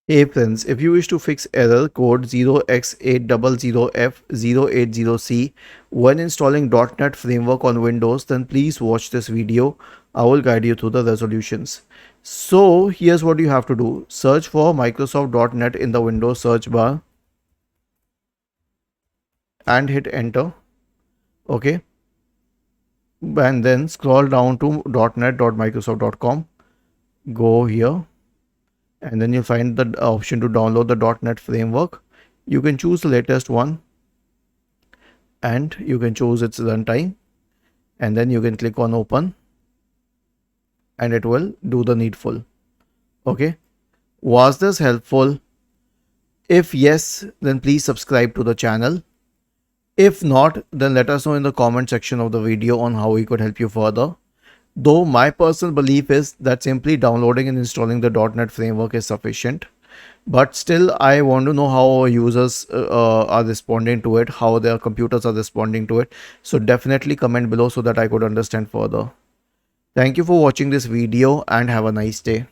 Hey friends, if you wish to fix error code 0x800f080c when installing .NET framework on Windows, then please watch this video. I will guide you through the resolutions. So here's what you have to do. Search for Microsoft .NET in the Windows search bar and hit enter. Okay. And then scroll down to .NET.microsoft.com. Go here and then you'll find the option to download the .NET framework. You can choose the latest one and you can choose its runtime, and then you can click on open and it will do the needful. Okay, was this helpful? If yes, then please subscribe to the channel. If not, then let us know in the comment section of the video on how we could help you further. Though my personal belief is that simply downloading and installing the .NET framework is sufficient, but still I want to know how our users are responding to it, how their computers are responding to it. So definitely comment below so that I could understand further. Thank you for watching this video and have a nice day.